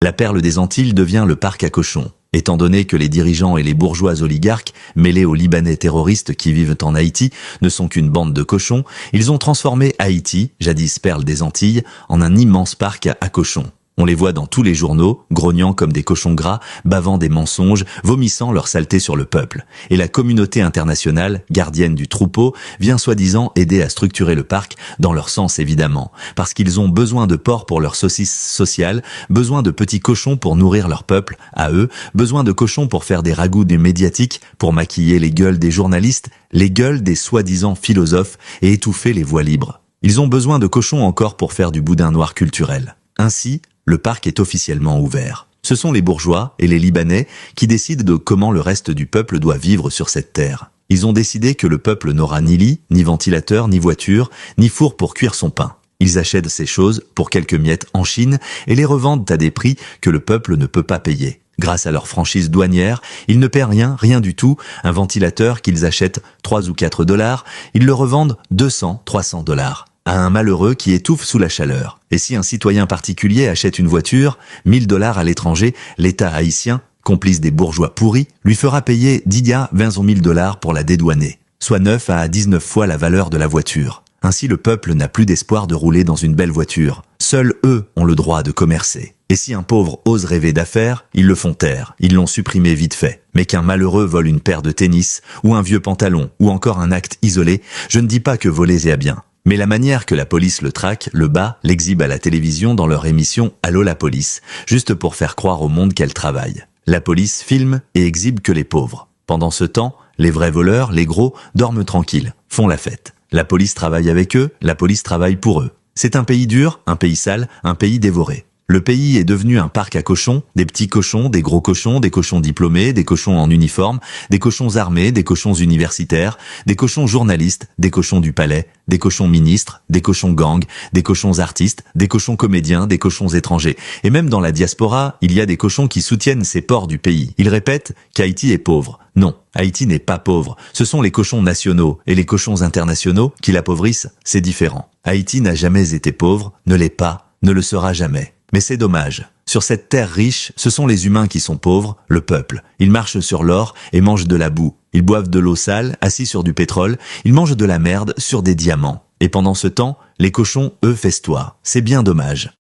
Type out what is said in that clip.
La perle des Antilles devient le parc à cochons. Étant donné que les dirigeants et les bourgeois oligarques, mêlés aux Libanais terroristes qui vivent en Haïti, ne sont qu'une bande de cochons, ils ont transformé Haïti, jadis perle des Antilles, en un immense parc à cochons. On les voit dans tous les journaux, grognant comme des cochons gras, bavant des mensonges, vomissant leur saleté sur le peuple. Et la communauté internationale, gardienne du troupeau, vient soi-disant aider à structurer le parc, dans leur sens évidemment, parce qu'ils ont besoin de porcs pour leur saucisse sociale, besoin de petits cochons pour nourrir leur peuple, à eux, besoin de cochons pour faire des ragoûts des médiatiques, pour maquiller les gueules des journalistes, les gueules des soi-disant philosophes et étouffer les voix libres. Ils ont besoin de cochons encore pour faire du boudin noir culturel. Ainsi, le parc est officiellement ouvert. Ce sont les bourgeois et les Libanais qui décident de comment le reste du peuple doit vivre sur cette terre. Ils ont décidé que le peuple n'aura ni lit, ni ventilateur, ni voiture, ni four pour cuire son pain. Ils achètent ces choses pour quelques miettes en Chine et les revendent à des prix que le peuple ne peut pas payer. Grâce à leur franchise douanière, ils ne paient rien du tout. Un ventilateur qu'ils achètent 3 ou 4 $, ils le revendent 200, 300 $ à un malheureux qui étouffe sous la chaleur. Et si un citoyen particulier achète une voiture, 1 000 $ à l'étranger, l'État haïtien, complice des bourgeois pourris, lui fera payer 10 à 20 000 $ pour la dédouaner, soit 9 à 19 fois la valeur de la voiture. Ainsi le peuple n'a plus d'espoir de rouler dans une belle voiture. Seuls eux ont le droit de commercer. Et si un pauvre ose rêver d'affaires, ils le font taire, ils l'ont supprimé vite fait. Mais qu'un malheureux vole une paire de tennis, ou un vieux pantalon, ou encore un acte isolé, je ne dis pas que voler est à bien. Mais la manière que la police le traque, le bat, l'exhibe à la télévision dans leur émission Allô la police, juste pour faire croire au monde qu'elle travaille. La police filme et exhibe que les pauvres. Pendant ce temps, les vrais voleurs, les gros, dorment tranquilles, font la fête. La police travaille avec eux, la police travaille pour eux. C'est un pays dur, un pays sale, un pays dévoré. Le pays est devenu un parc à cochons, des petits cochons, des gros cochons, des cochons diplômés, des cochons en uniforme, des cochons armés, des cochons universitaires, des cochons journalistes, des cochons du palais, des cochons ministres, des cochons gangs, des cochons artistes, des cochons comédiens, des cochons étrangers. Et même dans la diaspora, il y a des cochons qui soutiennent ces ports du pays. Ils répètent qu'Haïti est pauvre. Non, Haïti n'est pas pauvre. Ce sont les cochons nationaux et les cochons internationaux qui l'appauvrissent, c'est différent. Haïti n'a jamais été pauvre, ne l'est pas, ne le sera jamais. Mais c'est dommage. Sur cette terre riche, ce sont les humains qui sont pauvres, le peuple. Ils marchent sur l'or et mangent de la boue. Ils boivent de l'eau sale, assis sur du pétrole. Ils mangent de la merde sur des diamants. Et pendant ce temps, les cochons, eux, festoient. C'est bien dommage.